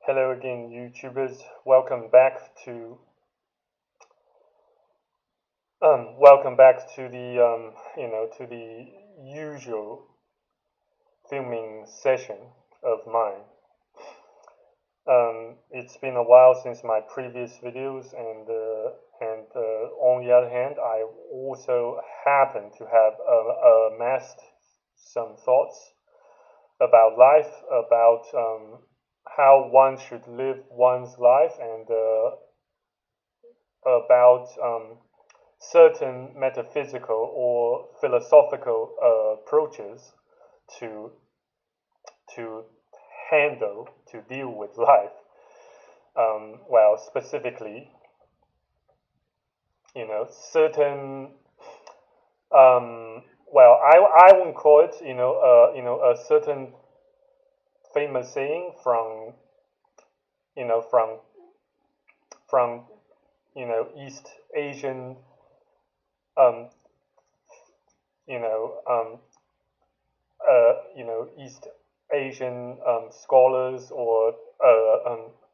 Hello again, YouTubers. Welcome back to the usual filming session of mine. It's been a while since my previous videos, and on the other hand, I also happen to have amassed some thoughts about life, about how one should live one's life, and about certain metaphysical or philosophical approaches to to deal with life. Specifically, certain I won't call it a certain famous saying from from East Asian um, East Asian scholars or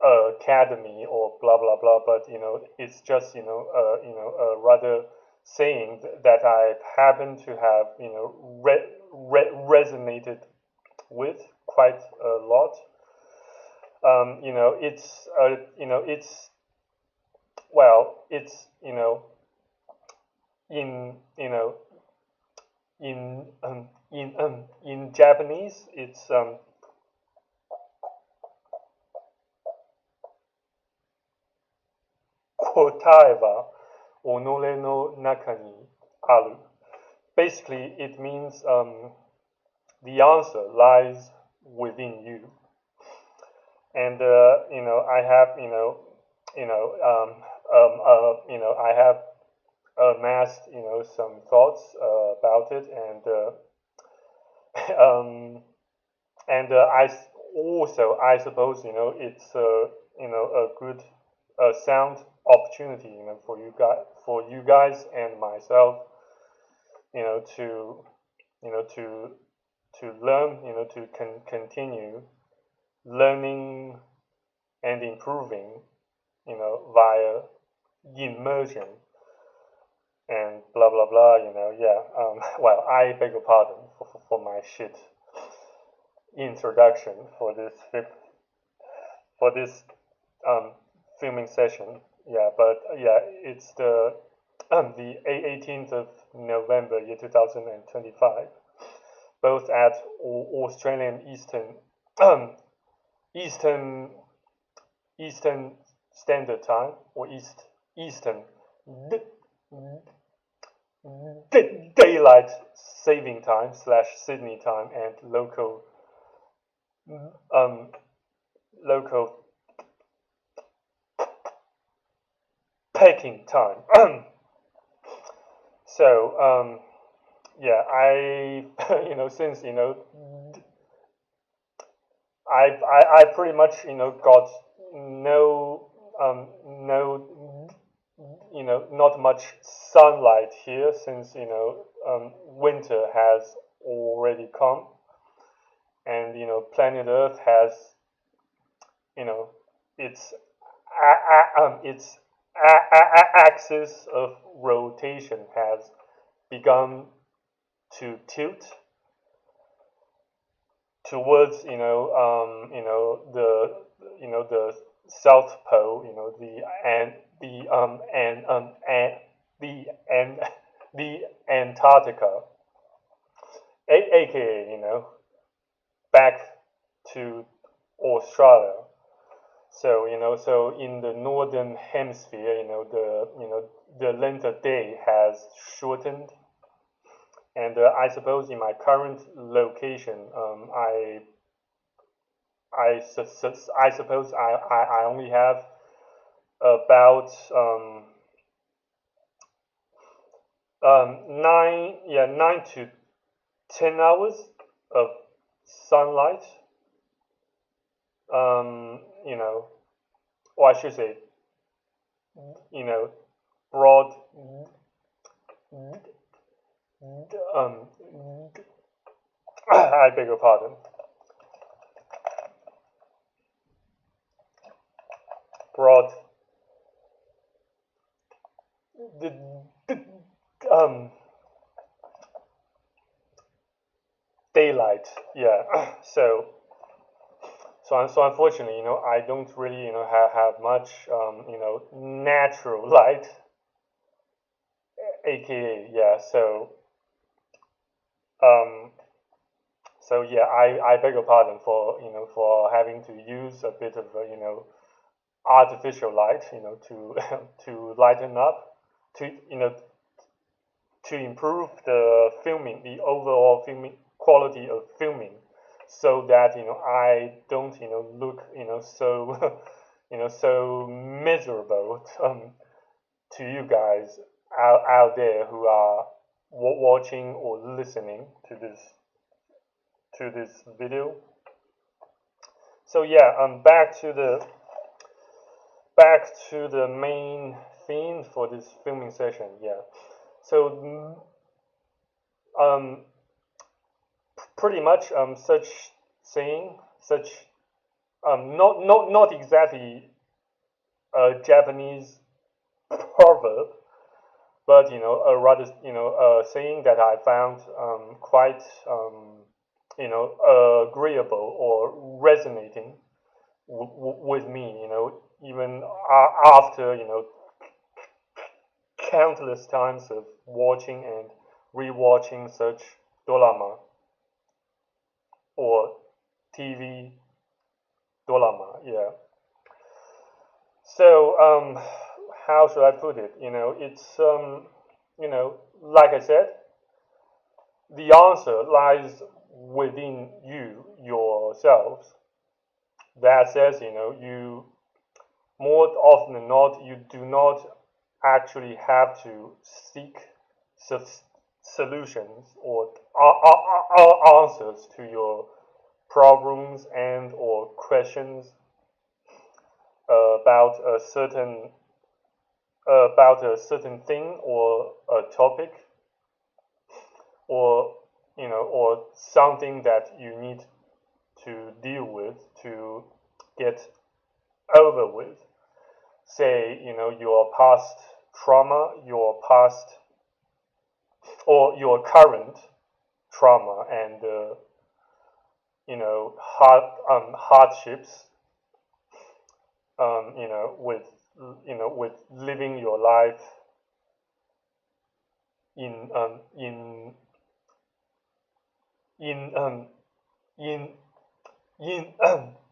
academy or blah blah blah. But it's just rather saying that I happen to have resonated with quite a lot. It's in in Japanese, it's kotae wa onore no naka ni aru. Basically, it means the answer lies within you. And I have I have amassed some thoughts about it, and I suppose it's a good sound opportunity for you guys and myself to learn, to continue learning and improving via immersion and blah blah blah. I beg your pardon for my shit introduction for this filming session. It's the 18th of November, year 2025, both at Australian Eastern Standard Time, or Eastern Daylight Saving Time / Sydney Time, and local Peking Time. So I since I pretty much got no not much sunlight here, since winter has already come, and planet Earth has its axis of rotation has begun to tilt towards the South Pole, the Antarctica, aka back to Australia. So so in the northern hemisphere, the length of day has shortened, and I suppose in my current location, I suppose I only have about 9 to 10 hours of sunlight. Or I should say, broad. I beg your pardon. brought the daylight. Yeah. So unfortunately, I don't really, have much, natural light, aka, yeah. Um, so yeah, I beg your pardon for, for having to use a bit of, artificial light, to to lighten up, to, to improve the filming, the overall filming quality of filming, so that I don't look so so miserable to you guys out there who are watching or listening to this video. So yeah, back to the main theme for this filming session. Yeah, so pretty much such not exactly a Japanese proverb, but a rather saying that I found quite agreeable or resonating with me, even after countless times of watching and rewatching such drama or TV drama. Yeah. So how should I put it? It's like I said, the answer lies within you yourselves. That says, you more often than not, you do not actually have to seek solutions or answers to your problems and or questions about a certain thing or a topic, or or something that you need to deal with, to get over with. Say your past trauma, your past or your current trauma, and hardships, with with living your life in in in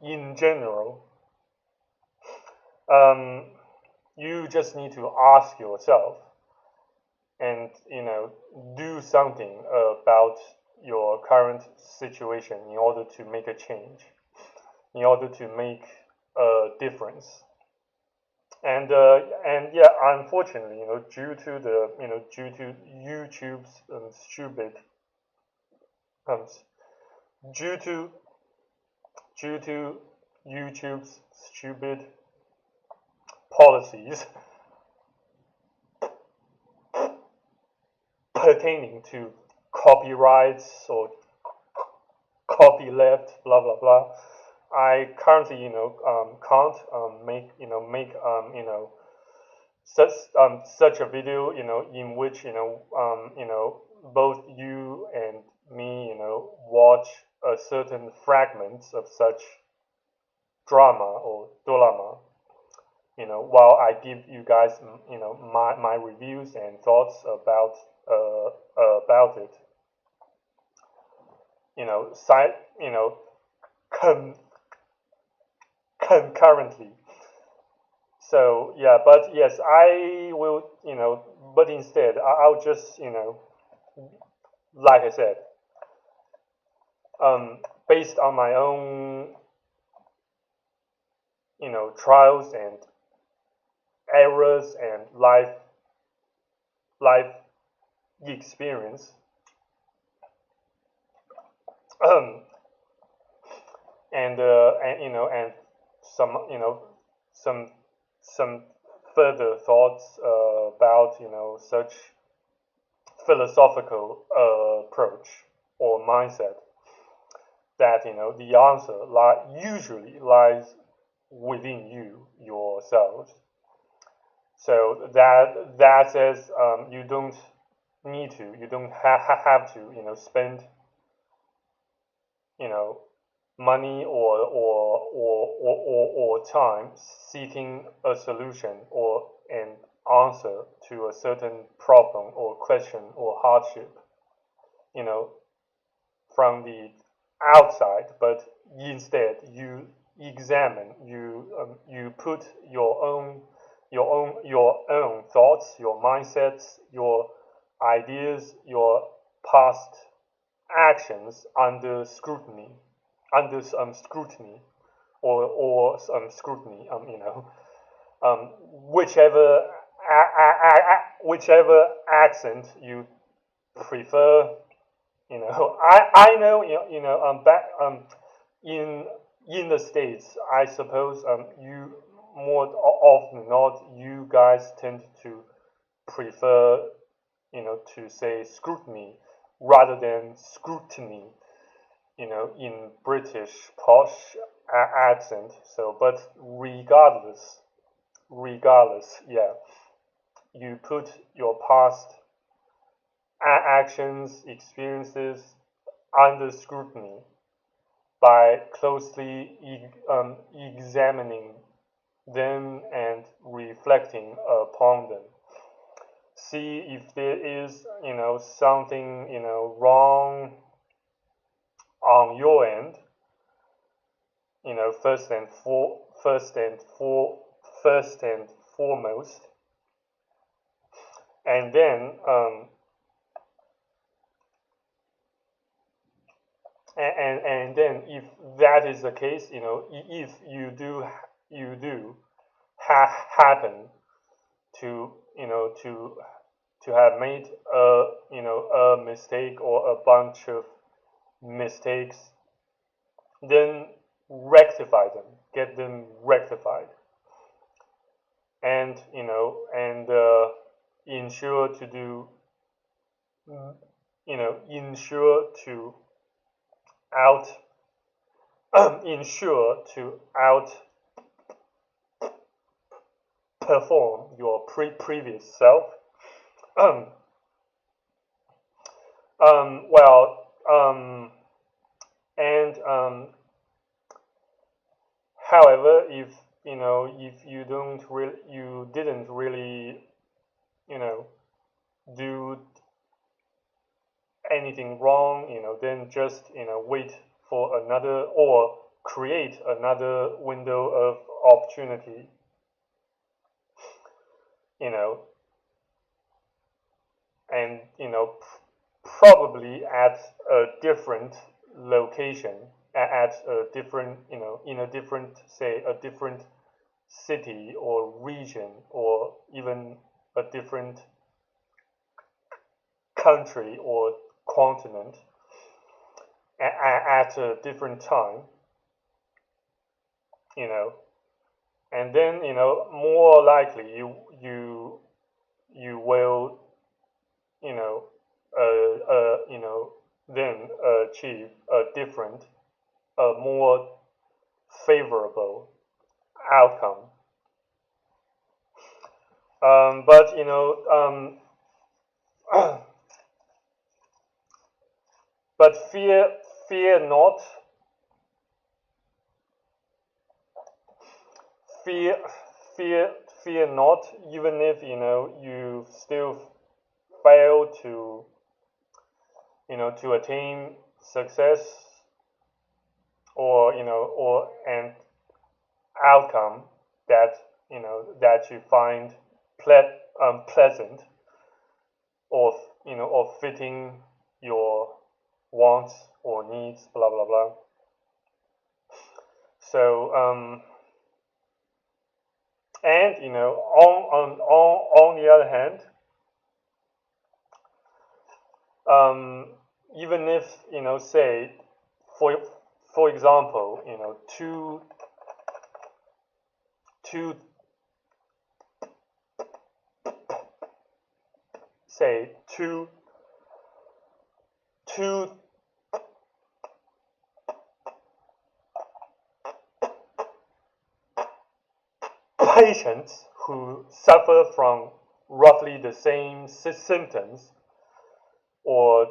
in general. You just need to ask yourself and do something about your current situation in order to make a change, in order to make a difference. And yeah, unfortunately, due to the due to YouTube's stupid um, due to YouTube's stupid policies pertaining to copyrights or copyleft, blah blah blah. I currently, can't make such a video, in which both you and me, watch a certain fragments of such drama or drama, while I give you guys, my reviews and thoughts about it, side, concurrently. So yeah, but yes, I will, but instead, I'll just, like I said, based on my own, trials and errors and life experience, and and some, some further thoughts about such philosophical approach or mindset, that the answer usually lies within you yourselves. So that says you don't need to, you don't have to, spend, money or time seeking a solution or an answer to a certain problem or question or hardship, from the outside, but instead you examine, you put your own thoughts, your mindsets, your ideas, your past actions under scrutiny, or scrutiny, whichever accent you prefer. I know, back in the States, I suppose you more often than not, you guys tend to prefer, to say scrutiny rather than scrutiny, in British posh accent. So, but regardless, yeah, you put your past actions, experiences under scrutiny by closely examining them and reflecting upon them. See if there is, something, wrong on your end. First and foremost, and then and then if that is the case, if you do happen to to have made a mistake or a bunch of mistakes, then rectify them, get them rectified, and ensure to do ensure to outperform your previous self. And however, if you didn't really do anything wrong, then just wait for another, or create another window of opportunity, and probably at a different location, at a different, in a different, say, a different city or region, or even a different country or continent, at a different time, and then more likely you will then achieve a different, a more favorable outcome. But but fear not. Fear not, even if you still fail to to attain success, or or an outcome that that you find pleasant, or or fitting your wants or needs, blah blah blah. So and on the other hand, even if say for example two say two patients who suffer from roughly the same symptoms, or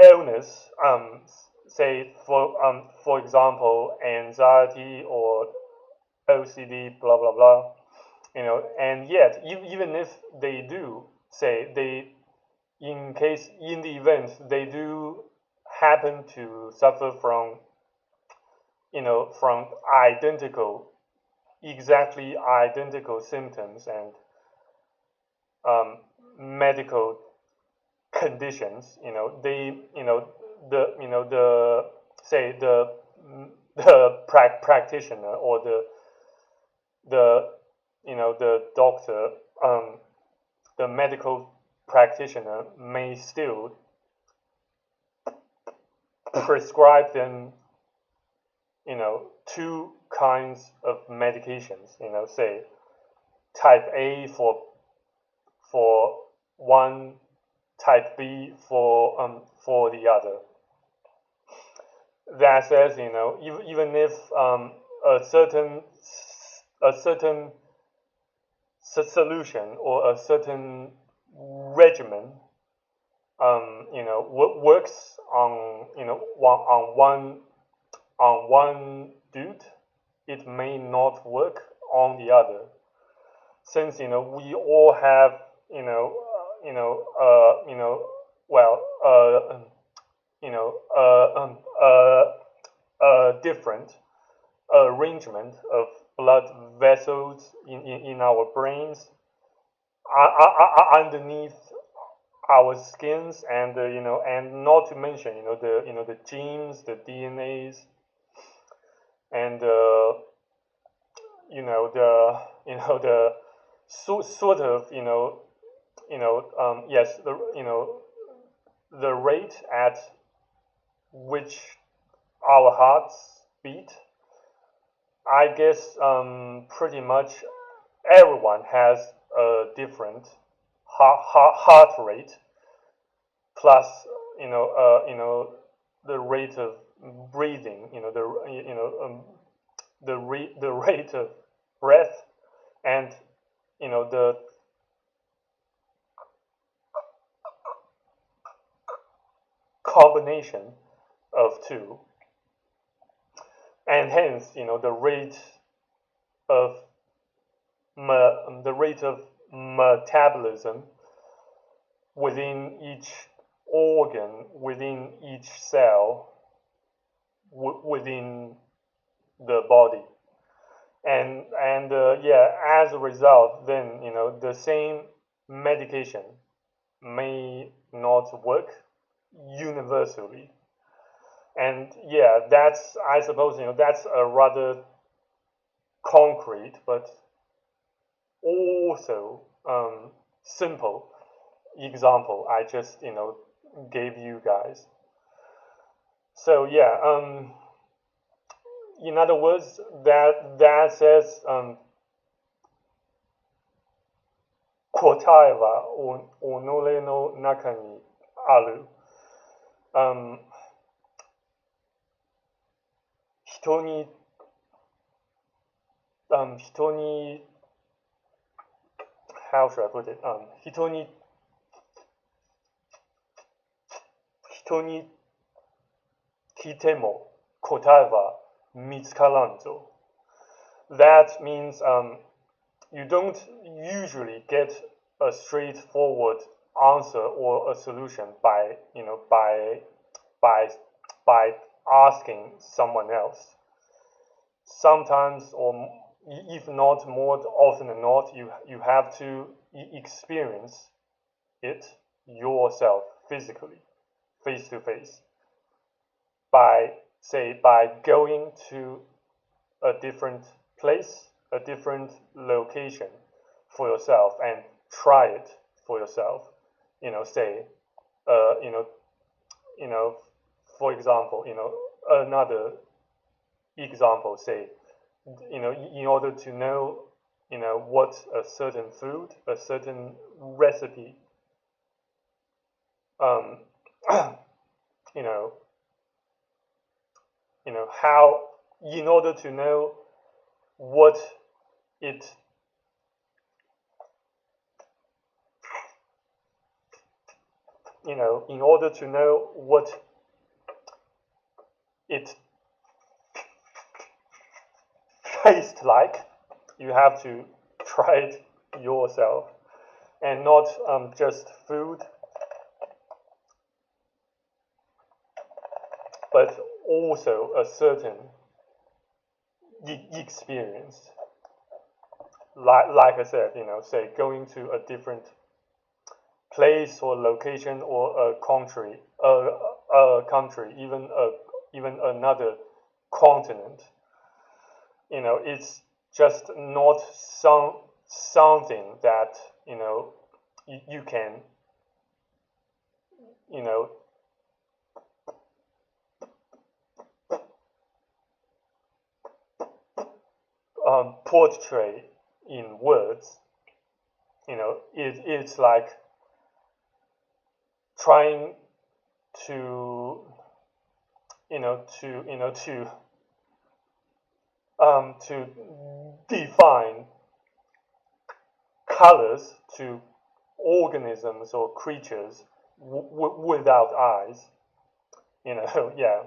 illness, say for example anxiety or OCD, blah blah blah, and yet even if they do, say in the event they do happen to suffer from exactly identical symptoms and medical conditions, the practitioner or the doctor, the medical practitioner may still prescribe them two kinds of medications, say type A for one, type B for the other. That says, even if a certain solution or a certain regimen works on one dude, it may not work on the other, since we all have different arrangement of blood vessels in our brains underneath our skins, and and not to mention the genes, the DNAs, and the sort of yes, the rate at which our hearts beat. I guess pretty much everyone has a different heart rate, plus the rate of breathing, the rate of breath, and the combination of two, and hence the rate of metabolism within each organ, within each cell, within the body, and as a result, then the same medication may not work universally. And that's, I suppose, that's a rather concrete but also simple example I just gave you guys. So in other words, that says 答えは己の中にある。人に how should I put it? 人に来ても答えは見つからんぞ。That means you don't usually get a straightforward answer or a solution by asking someone else. Sometimes, or if not more often than not, you have to experience it yourself physically, face to face, by going to a different place, a different location for yourself, and try it for yourself. For example, another example, say, in order to know, what a certain food, a certain recipe, in order to know what it in order to know what it tastes like, you have to try it yourself, and not just food, but also a certain experience. Like I said, say going to a different place or location or a country, even another continent. It's just not something that you can portray in words. It's like trying to to define colors to organisms or creatures without eyes. Yeah.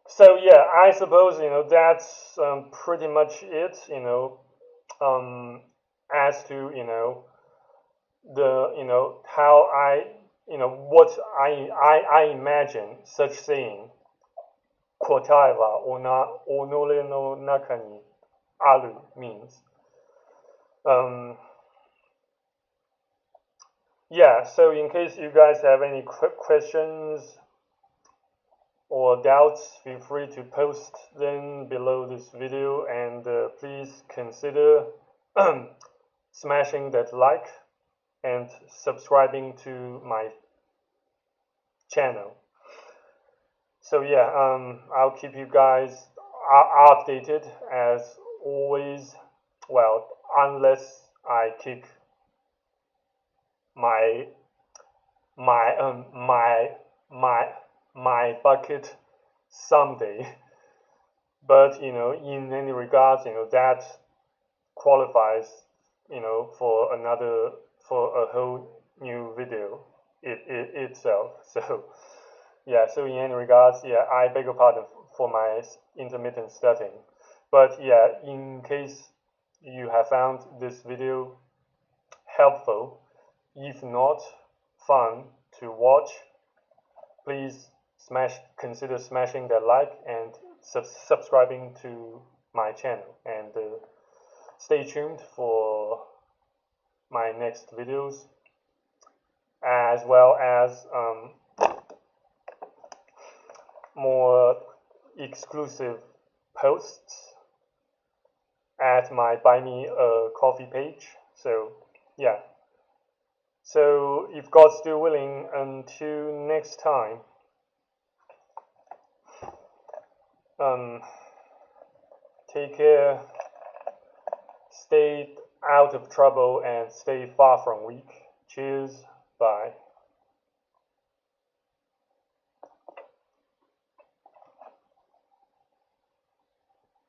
So yeah, I suppose that's pretty much it. As to the how I what I imagine such saying, 答えは己の中にある means. Yeah, so in case you guys have any questions or doubts, feel free to post them below this video, and please consider smashing that like and subscribing to my channel. So yeah, I'll keep you guys updated as always. Well, unless I kick my bucket someday. But in any regards, that qualifies, for a whole new video itself. So yeah, so in any regards, yeah, I beg your pardon for my intermittent stuttering. But yeah, in case you have found this video helpful, if not fun to watch, please consider smashing that like and subscribing to my channel, and stay tuned for my next videos, as well as more exclusive posts at my Buy Me a Coffee page. So yeah, so if God's still willing, until next time, take care, stay out of trouble, and stay far from weak. Cheers, bye.